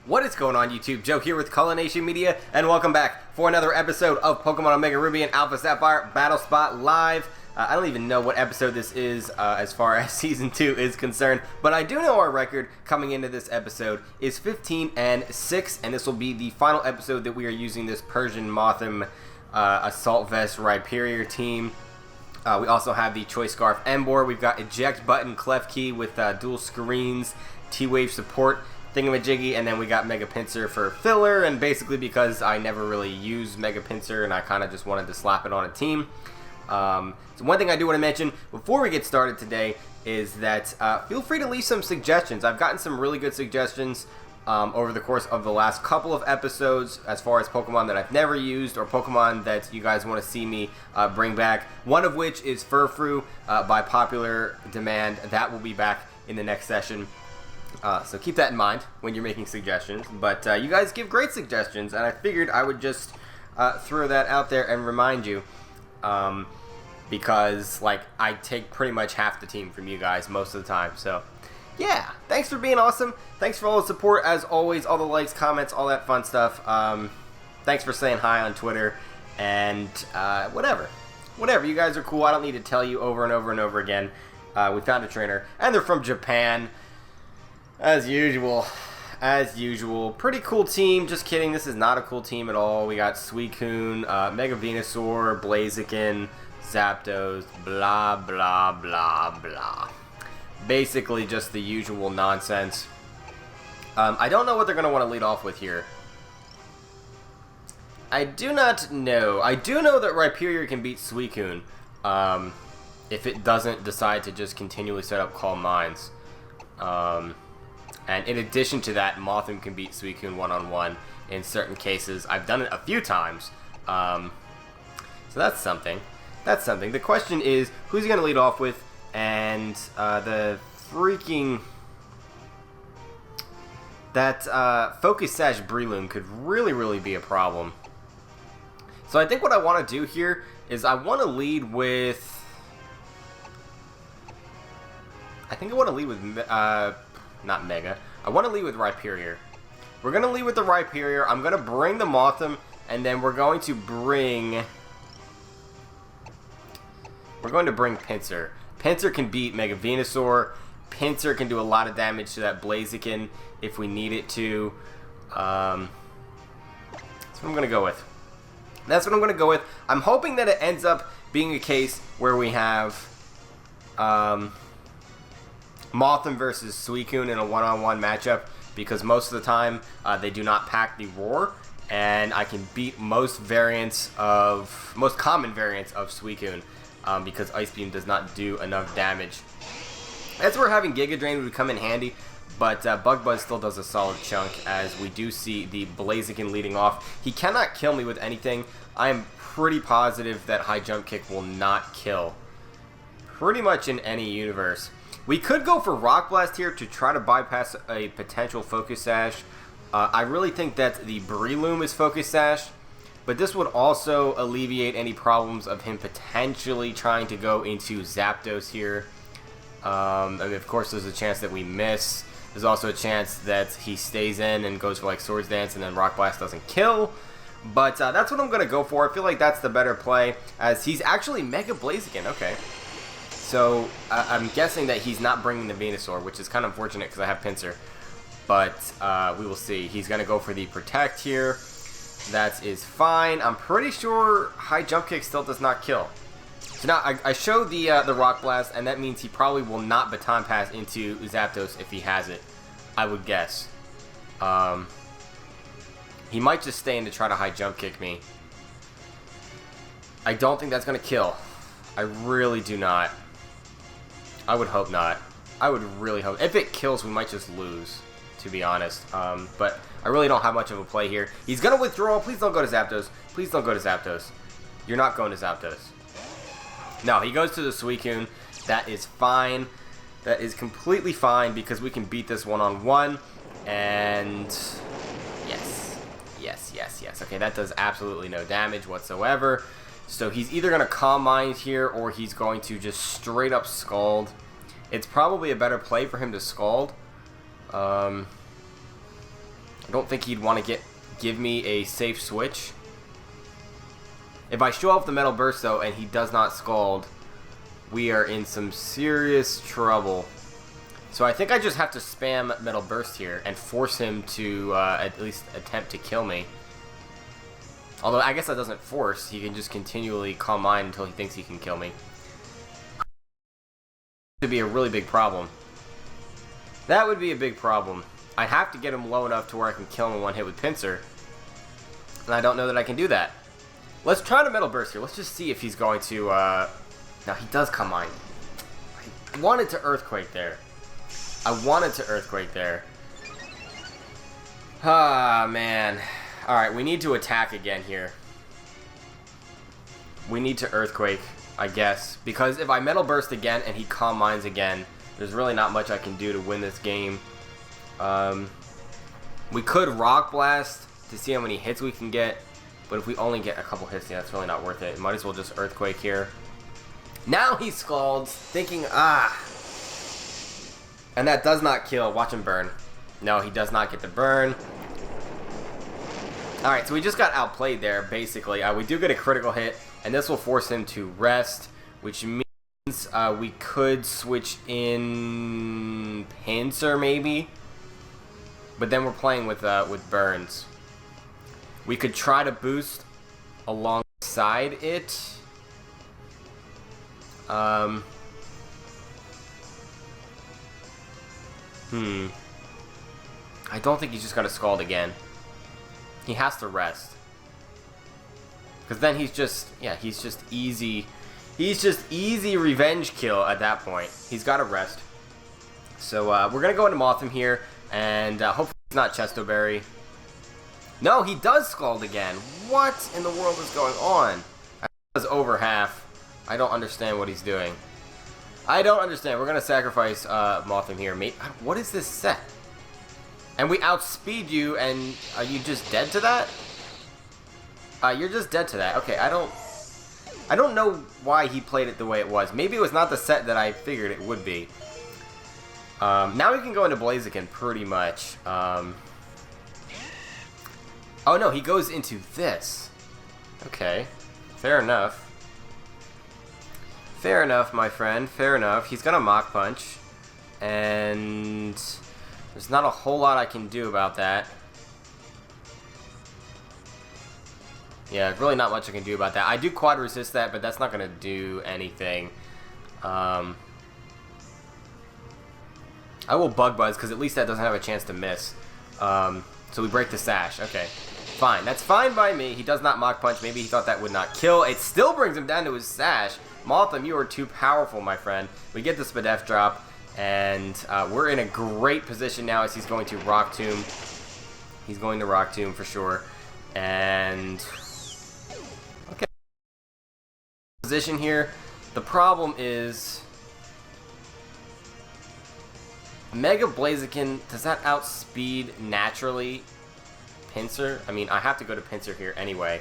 What is going on, YouTube? Joe here with Culination Media, and welcome back for another episode of Pokemon Omega Ruby and Alpha Sapphire Battle Spot Live. I don't even know what episode this is as far as Season 2 is concerned, but I do know our record coming into this episode is 15-6, and this will be the final episode that we are using this Persian Mothim Assault Vest Rhyperior team. We also have the Choice Scarf Emboar. We've got Eject Button Clef Key with dual screens, T-Wave support, Thingamajiggy, and then we got Mega Pinsir for filler, and basically because I never really used Mega Pinsir and I kind of just wanted to slap it on a team. So one thing I do want to mention before we get started today is that feel free to leave some suggestions. I've gotten some really good suggestions over the course of the last couple of episodes as far as Pokemon that I've never used or Pokemon that you guys want to see me bring back. One of which is Furfrou by popular demand. That will be back in the next session. So keep that in mind when you're making suggestions. But you guys give great suggestions, and I figured I would just throw that out there and remind you. Because, like, I take pretty much half the team from you guys most of the time. So, yeah, thanks for being awesome. Thanks for all the support, as always, all the likes, comments, all that fun stuff. Thanks for saying hi on Twitter, and whatever. Whatever, you guys are cool. I don't need to tell you over and over and over again. We found a trainer, and they're from Japan. As usual. As usual. Pretty cool team. Just kidding. This is not a cool team at all. We got Suicune, Mega Venusaur, Blaziken, Zapdos, blah, blah, blah, blah. Basically just the usual nonsense. I don't know what they're going to want to lead off with here. I do not know. I do know that Rhyperior can beat Suicune if it doesn't decide to just continually set up Calm Minds. And in addition to that, Mothim can beat Suicune one-on-one in certain cases. I've done it a few times. So that's something. That's something. The question is, who's he going to lead off with? And the freaking... That Focus Sash Breloom could really be a problem. So I think what I want to do here is I want to lead with... I think I want to lead with... not Mega. I want to lead with Rhyperior. We're going to lead with the Rhyperior. I'm going to bring the Mothim, and then we're going to bring... Pinsir. Pinsir can beat Mega Venusaur. Pinsir can do a lot of damage to that Blaziken if we need it to. That's what I'm going to go with. That's what I'm going to go with. I'm hoping that it ends up being a case where we have... Mothim versus Suicune in a one-on-one matchup, because most of the time they do not pack the Roar, and I can beat most common variants of Suicune because Ice Beam does not do enough damage. That's where having Giga Drain would come in handy, but Bug Buzz still does a solid chunk, as we do see the Blaziken leading off. He cannot kill me with anything. I am pretty positive that High Jump Kick will not kill pretty much in any universe. We could go for Rock Blast here to try to bypass a potential Focus Sash. I really think that the Breloom is Focus Sash, but this would also alleviate any problems of him potentially trying to go into Zapdos here. I mean, of course, there's a chance that we miss. There's also a chance that he stays in and goes for like Swords Dance and then Rock Blast doesn't kill. But that's what I'm going to go for. I feel like that's the better play, as he's actually Mega Blaziken. Okay. So, I'm guessing that he's not bringing the Venusaur, which is kind of unfortunate because I have Pinsir. But, we will see. He's going to go for the Protect here. That is fine. I'm pretty sure High Jump Kick still does not kill. So now, I show the Rock Blast, and that means he probably will not Baton Pass into Zapdos if he has it, I would guess. He might just stay in to try to High Jump Kick me. I don't think that's going to kill. I really do not. I would hope not. I would really hope. If it kills, we might just lose, to be honest. But I really don't have much of a play here. He's going to withdraw. Please don't go to Zapdos. Please don't go to Zapdos. You're not going to Zapdos. No, he goes to the Suicune. That is fine. That is completely fine, because we can beat this one-on-one. And yes. Yes. Okay, that does absolutely no damage whatsoever. So he's either going to Calm Mind here, or he's going to just straight up Scald. It's probably a better play for him to Scald. I don't think he'd want to give me a safe switch. If I show off the Metal Burst, though, and he does not Scald, we are in some serious trouble. So I think I just have to spam Metal Burst here and force him to at least attempt to kill me. Although I guess that doesn't force. He can just continually Calm Mind until he thinks he can kill me. That would be a really big problem. That would be a big problem. I'd have to get him low enough to where I can kill him in one hit with Pinsir. And I don't know that I can do that. Let's try to Metal Burst here. Let's just see if he's going to... Now, he does Calm Mind. I wanted to Earthquake there. Ah, man. Alright, we need to attack again here. We need to Earthquake, I guess. Because if I Metal Burst again and he Calm Minds again, there's really not much I can do to win this game. We could Rock Blast to see how many hits we can get. But if we only get a couple hits, yeah, that's really not worth it. Might as well just Earthquake here. Now he Scalds, thinking, And that does not kill. Watch him burn. No, he does not get the burn. Alright, so we just got outplayed there, basically. We do get a critical hit, and this will force him to rest, which means we could switch in Pinsir, maybe. But then we're playing with burns. We could try to boost alongside it. I don't think he's just going to Scald again. He has to rest. Because then he's just, yeah, he's just easy. He's just easy revenge kill at that point. He's got to rest. So we're going to go into Mothim here. And hopefully it's not Chestoberry. No, he does Scald again. What in the world is going on? I think it was over half. I don't understand what he's doing. I don't understand. We're going to sacrifice Mothim here. What is this set? And we outspeed you, and are you just dead to that? You're just dead to that. Okay, I don't know why he played it the way it was. Maybe it was not the set that I figured it would be. Now we can go into Blaziken pretty much. Oh no, he goes into this. Okay, fair enough. Fair enough, my friend. Fair enough. He's gonna Mach Punch, and there's not a whole lot I can do about that. Yeah, really not much I can do about that. I do Quad Resist that, but that's not gonna do anything. I will Bug Buzz, because at least that doesn't have a chance to miss. So we break the Sash. Okay, fine. That's fine by me. He does not Mach Punch. Maybe he thought that would not kill. It still brings him down to his Sash. Mothim, you are too powerful, my friend. We get the Spadef drop, and we're in a great position now as he's going to Rock Tomb. He's going to Rock Tomb for sure. And... okay. Position here. The problem is... Mega Blaziken, does that outspeed naturally Pinsir? I mean, I have to go to Pinsir here anyway.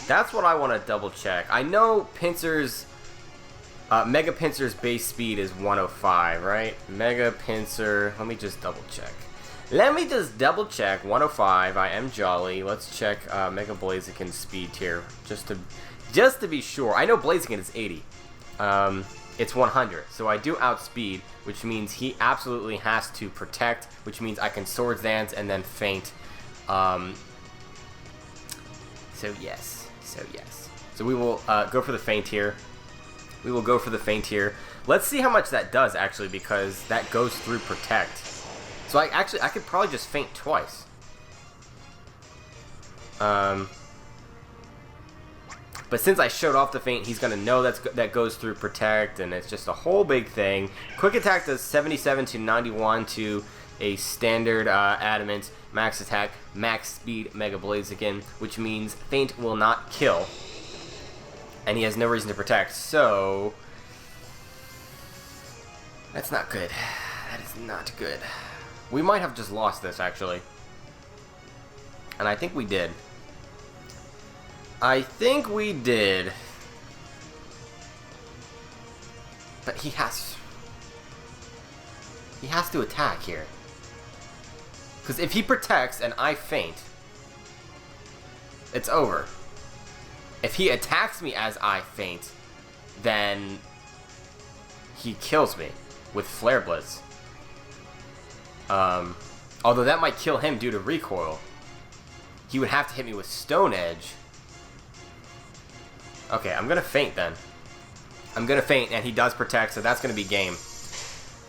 That's what I want to double check. I know Pinsir's... Mega Pinsir's base speed is 105, right? Mega Pinsir... Let me just double check. 105. I am jolly. Let's check Mega Blaziken's speed here. Just to be sure. I know Blaziken is 80. It's 100, so I do outspeed, which means he absolutely has to protect, which means I can Swords Dance and then Feint. So yes. So we will go for the Feint here. Let's see how much that does, actually, because that goes through Protect. So I could probably just Feint twice. But since I showed off the Feint, he's going to know that goes through Protect, and it's just a whole big thing. Quick Attack does 77 to 91 to a standard Adamant. Max Attack, Max Speed Mega Blaziken, which means Feint will not kill. And he has no reason to Protect, so... that's not good. That is not good. We might have just lost this, actually. And I think we did. But he has to attack here. Because if he protects and I faint, it's over. If he attacks me as I faint, then he kills me with Flare Blitz. Although that might kill him due to recoil. He would have to hit me with Stone Edge. Okay, I'm going to feint then. I'm going to feint, and he does protect, so that's going to be game.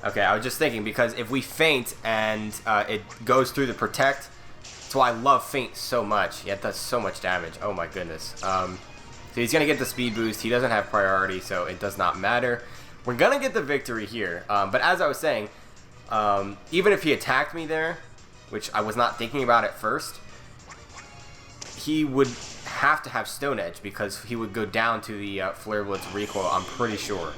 Okay, I was just thinking, because if we feint and it goes through the protect, that's why I love feint so much. Yeah, it does so much damage. Oh my goodness. So he's going to get the speed boost. He doesn't have priority, so it does not matter. We're going to get the victory here. But as I was saying, even if he attacked me there, which I was not thinking about at first, he would have to have Stone Edge because he would go down to the Flare Blitz recoil, I'm pretty sure.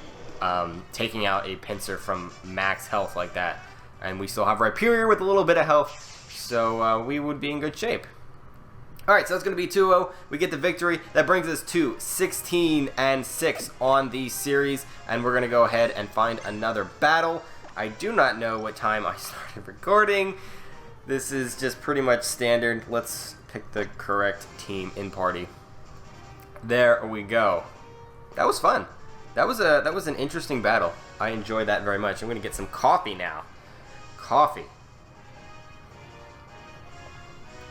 Taking out a Pinsir from max health like that. And we still have Rhyperior with a little bit of health, so we would be in good shape. Alright, so that's going to be 2-0. We get the victory. That brings us to 16-6 on the series, and we're going to go ahead and find another battle. I do not know what time I started recording. This is just pretty much standard. Let's pick the correct team in party. There we go. That was fun. That was an interesting battle. I enjoyed that very much. I'm going to get some coffee now. Coffee.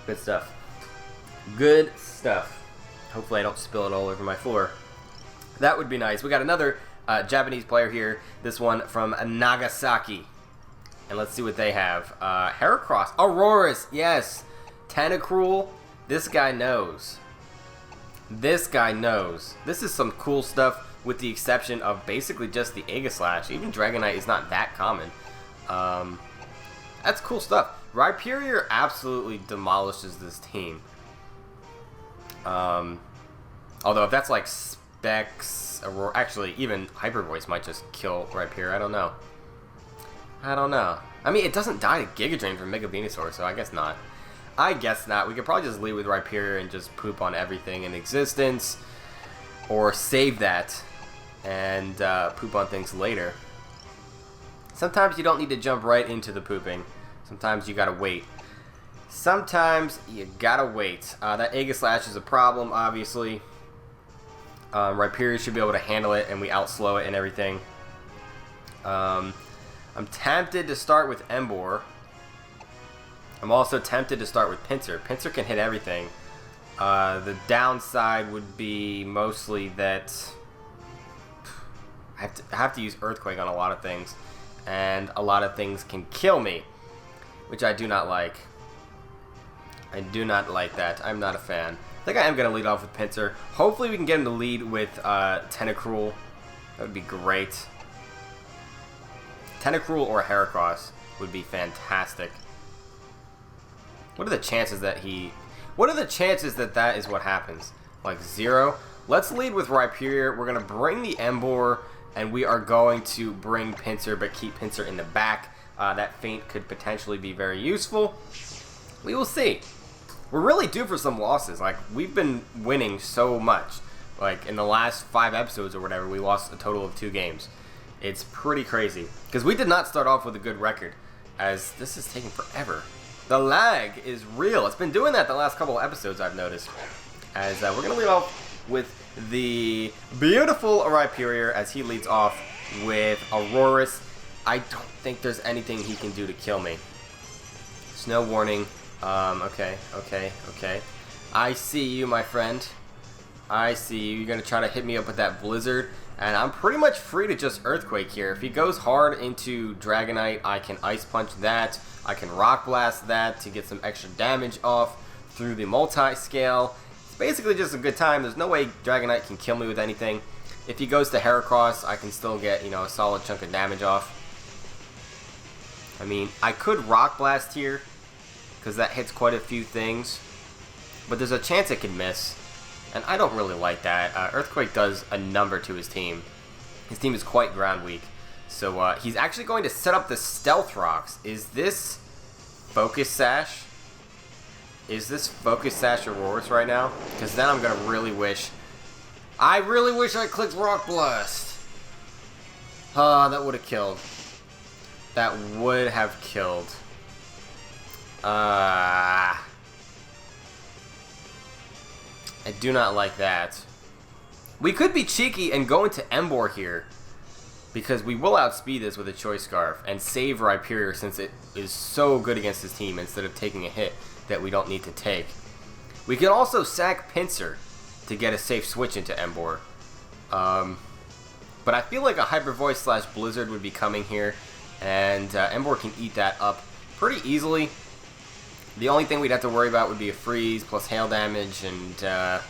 Good stuff. Good stuff. Hopefully I don't spill it all over my floor. That would be nice. We got another Japanese player here. This one from Nagasaki. And let's see what they have. Heracross. ORAS. Yes. Tentacruel. This guy knows. This guy knows. This is some cool stuff with the exception of basically just the Aegislash. Even Dragonite is not that common. That's cool stuff. Rhyperior absolutely demolishes this team. Although if that's like Specs, Aurora, actually even Hyper Voice might just kill Rhyperior. I don't know. I don't know. I mean, it doesn't die to Giga Drain from Mega Venusaur, so I guess not. I guess not. We could probably just lead with Rhyperior and just poop on everything in existence. Or save that and poop on things later. Sometimes you don't need to jump right into the pooping. Sometimes you gotta wait. Sometimes you gotta wait. That Aegislash is a problem, obviously. Rhyperior should be able to handle it, and we outslow it and everything. I'm tempted to start with Emboar. I'm also tempted to start with Pinsir. Pinsir can hit everything. The downside would be mostly that I have to use Earthquake on a lot of things, and a lot of things can kill me, which I do not like. I do not like that. I'm not a fan. I think I am going to lead off with Pinsir. Hopefully we can get him to lead with Tentacruel. That would be great. Tentacruel or Heracross would be fantastic. What are the chances that he... What are the chances that that is what happens? Like 0? Let's lead with Rhyperior. We're going to bring the Emboar, and we are going to bring Pinsir, but keep Pinsir in the back. That feint could potentially be very useful. We will see. We're really due for some losses. Like, we've been winning so much. Like, in the last 5 episodes or whatever, we lost a total of 2 games. It's pretty crazy. Because we did not start off with a good record, as this is taking forever. The lag is real. It's been doing that the last couple of episodes, I've noticed. As we're going to lead off with the beautiful Rhyperior, as he leads off with ORAS. I don't think there's anything he can do to kill me. Snow warning. Okay. I see you, my friend. I see you. You're going to try to hit me up with that Blizzard. And I'm pretty much free to just Earthquake here. If he goes hard into Dragonite, I can Ice Punch that. I can Rock Blast that to get some extra damage off through the multi-scale. It's basically just a good time. There's no way Dragonite can kill me with anything. If he goes to Heracross, I can still get, you know, a solid chunk of damage off. I mean, I could Rock Blast here, because that hits quite a few things. But there's a chance it could miss. And I don't really like that. Earthquake does a number to his team. His team is quite ground weak. So he's actually going to set up the Stealth Rocks. Is this Focus Sash? Is this Focus Sash ORAS right now? Because then I'm going to really wish... I really wish I clicked Rock Blast. That would have killed. That would have killed. I do not like that. We could be cheeky and go into Embor here, because we will outspeed this with a Choice Scarf and save Rhyperior since it is so good against his team instead of taking a hit that we don't need to take. We can also sack Pinsir to get a safe switch into Embor. But I feel like a Hyper Voice / Blizzard would be coming here, and Embor can eat that up pretty easily. The only thing we'd have to worry about would be a freeze plus hail damage, and yeah,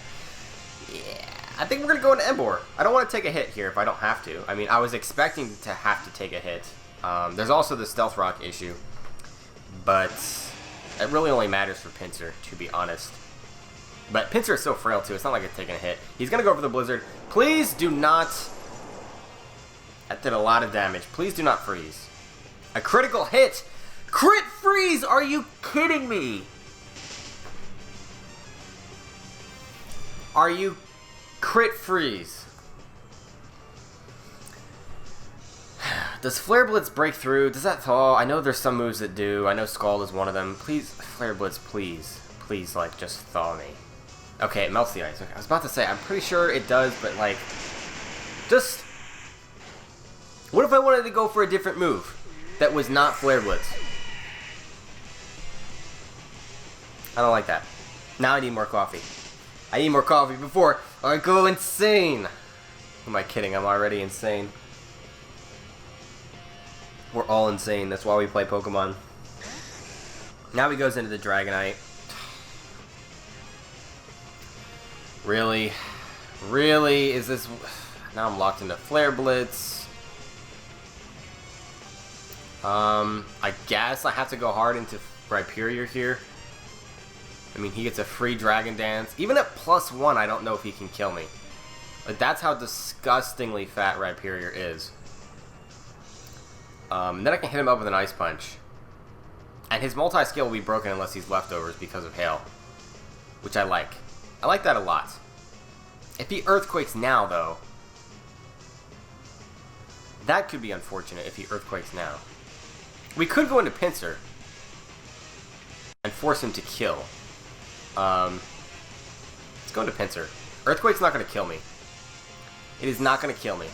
I think we're going to go into Embor. I don't want to take a hit here if I don't have to. I mean, I was expecting to have to take a hit. There's also the Stealth Rock issue, but it really only matters for Pinsir, to be honest. But Pinsir is so frail, too. It's not like it's taking a hit. He's going to go for the Blizzard. Please do not... That did a lot of damage. Please do not freeze. A critical hit! Crit freeze! Are you kidding me? Are you... Crit freeze. Does Flare Blitz break through? Does that thaw? I know there's some moves that do. I know Scald is one of them. Please, Flare Blitz, please. Please, like, just thaw me. Okay, it melts the ice. Okay, I was about to say, I'm pretty sure it does, but, like, just... What if I wanted to go for a different move that was not Flare Blitz? I don't like that. Now I need more coffee. I need more coffee before I go insane. Who am I kidding? I'm already insane. We're all insane. That's why we play Pokemon. Now he goes into the Dragonite. Really? Really? Is this... Now I'm locked into Flare Blitz. I guess I have to go hard into Rhyperior here. I mean, he gets a free Dragon Dance. Even at +1, I don't know if he can kill me. Like, that's how disgustingly fat Rhyperior is. Then I can hit him up with an Ice Punch. And his multi-skill will be broken unless he's leftovers because of Hail. Which I like. I like that a lot. If he Earthquakes now, though, that could be unfortunate if he Earthquakes now. We could go into Pinsir and force him to kill. Let's go into Pinsir. Earthquake's not going to kill me. It is not going to kill me.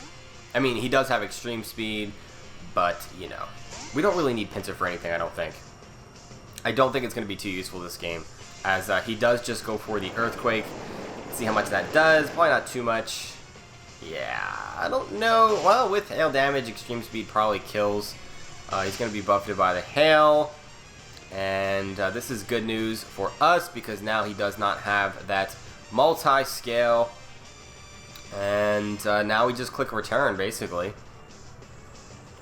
I mean, he does have extreme speed, but, you know, we don't really need Pinsir for anything, I don't think. I don't think it's going to be too useful this game, as he does just go for the Earthquake. Let's see how much that does. Probably not too much. Yeah, I don't know. Well, with Hail damage, extreme speed probably kills. He's going to be buffeted by the Hail. And this is good news for us because now he does not have that multi-scale. And now we just click return, basically.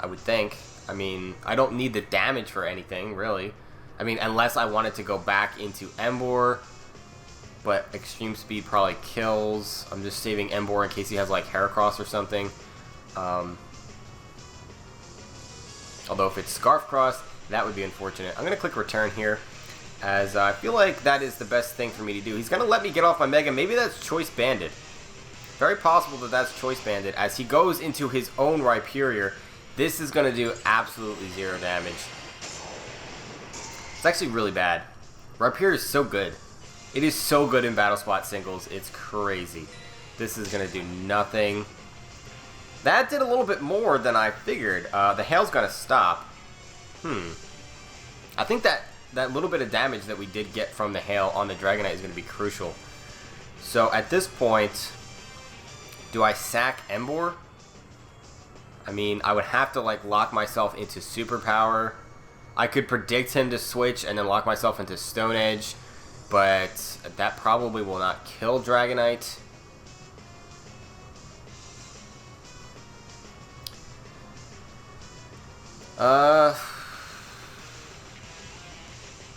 I would think. I mean, I don't need the damage for anything, really. I mean, unless I wanted to go back into Embor. But extreme speed probably kills. I'm just saving Embor in case he has, like, Heracross or something. Although if it's Scarf Cross, that would be unfortunate. I'm going to click return here, as I feel like that is the best thing for me to do. He's going to let me get off my Mega. Maybe that's Choice Banded. Very possible that that's Choice Banded. As he goes into his own Rhyperior, this is going to do absolutely 0 damage. It's actually really bad. Rhyperior is so good. It is so good in Battle Spot singles. It's crazy. This is going to do nothing. That did a little bit more than I figured. The Hail's going to stop. I think that little bit of damage that we did get from the Hail on the Dragonite is going to be crucial. So at this point, do I sack Embor? I mean, I would have to like lock myself into Superpower. I could predict him to switch and then lock myself into Stone Edge, but that probably will not kill Dragonite.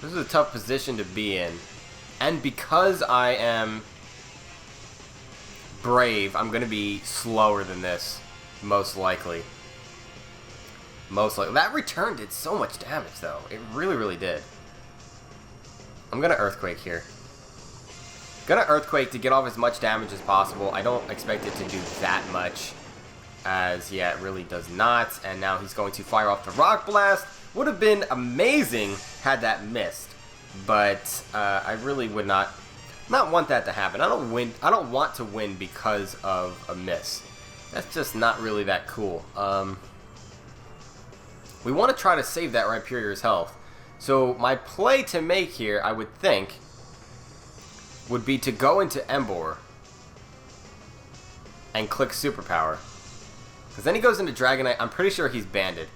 This is a tough position to be in. And because I am brave, I'm going to be slower than this. Most likely. Most likely. That return did so much damage, though. It really, really did. I'm going to Earthquake here. Going to Earthquake to get off as much damage as possible. I don't expect it to do that much. As, yeah, it really does not. And now he's going to fire off the Rock Blast, Would have been amazing had that missed. But I really would not want that to happen. I don't want to win because of a miss. That's just not really that cool. We want to try to save that Rhyperior's health. So my play to make here, I would think, would be to go into Emboar and click Superpower. Because then he goes into Dragonite. I'm pretty sure he's banded.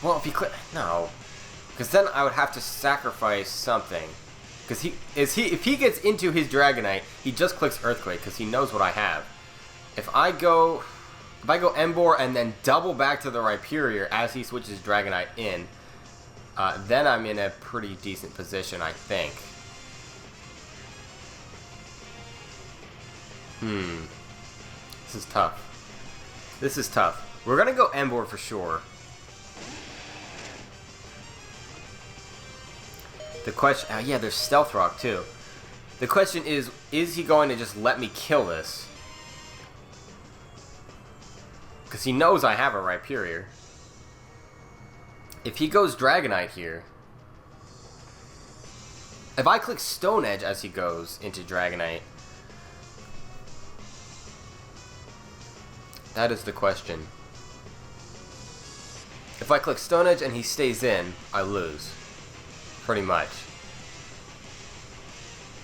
Well, if he click... No. Because then I would have to sacrifice something. Because if he gets into his Dragonite, he just clicks Earthquake because he knows what I have. If I go Emboar and then double back to the Rhyperior as he switches Dragonite in, then I'm in a pretty decent position, I think. This is tough. This is tough. We're going to go Emboar for sure. The question... Oh, yeah, there's Stealth Rock, too. The question is he going to just let me kill this? Because he knows I have a Rhyperior. If he goes Dragonite here... If I click Stone Edge as he goes into Dragonite... That is the question. If I click Stone Edge and he stays in, I lose. Pretty much.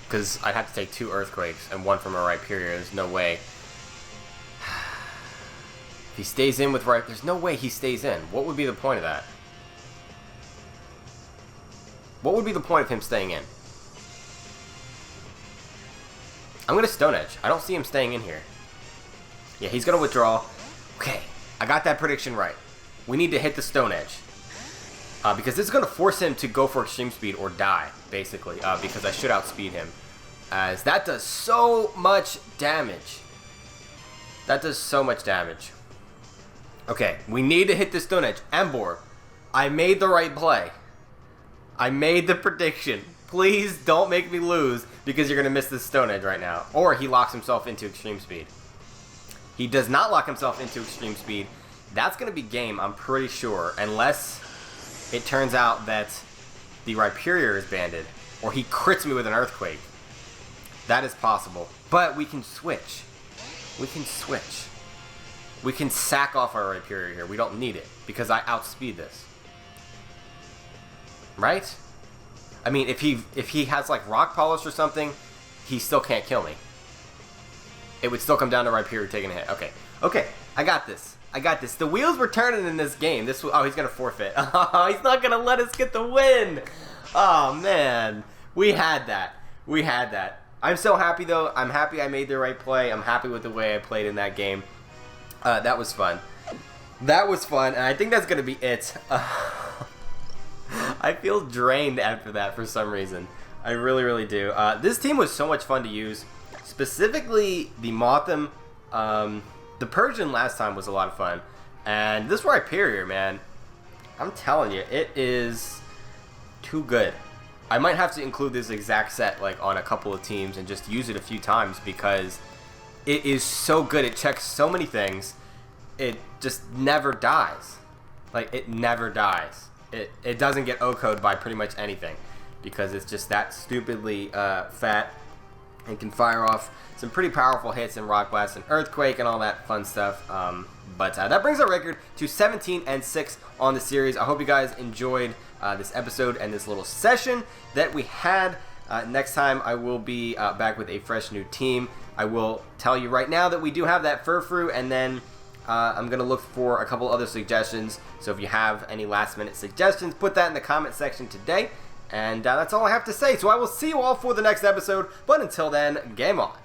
Because I'd have to take 2 Earthquakes and 1 from a Rhyperior. There's no way. If he stays in with Rhyperior, there's no way he stays in. What would be the point of that? What would be the point of him staying in? I'm going to Stone Edge. I don't see him staying in here. Yeah, he's going to withdraw. Okay, I got that prediction right. We need to hit the Stone Edge. Because this is going to force him to go for Extreme Speed or die, basically. Because I should outspeed him. As that does so much damage. That does so much damage. Okay, we need to hit the Stone Edge. Emboar, I made the right play. I made the prediction. Please don't make me lose because you're going to miss this Stone Edge right now. Or he locks himself into Extreme Speed. He does not lock himself into Extreme Speed. That's going to be game, I'm pretty sure. Unless it turns out that the Rhyperior is banded. Or he crits me with an Earthquake. That is possible. But we can switch. We can switch. We can sack off our Rhyperior here. We don't need it. Because I outspeed this. Right? I mean, if he has like Rock Polish or something, he still can't kill me. It would still come down to Rhyperior taking a hit. Okay. Okay. I got this. I got this. The wheels were turning in this game. Oh, he's going to forfeit. Oh, he's not going to let us get the win. Oh, man. We had that. We had that. I'm so happy, though. I'm happy I made the right play. I'm happy with the way I played in that game. That was fun. That was fun, and I think that's going to be it. I feel drained after that for some reason. I really, really do. This team was so much fun to use. Specifically, the Mothim. The Persian last time was a lot of fun. And this Rhyperior, man, I'm telling you, it is too good. I might have to include this exact set like on a couple of teams and just use it a few times because it is so good. It checks so many things. It just never dies. Like, it never dies. It doesn't get O-code by pretty much anything because it's just that stupidly fat and can fire off some pretty powerful hits in Rock Blast and Earthquake and all that fun stuff. But that brings our record to 17-6 on the series. I hope you guys enjoyed this episode and this little session that we had. Next time I will be back with a fresh new team. I will tell you right now that we do have that Furfrou, and then I'm going to look for a couple other suggestions. So if you have any last minute suggestions, put that in the comment section today. And that's all I have to say. So I will see you all for the next episode. But until then, game on.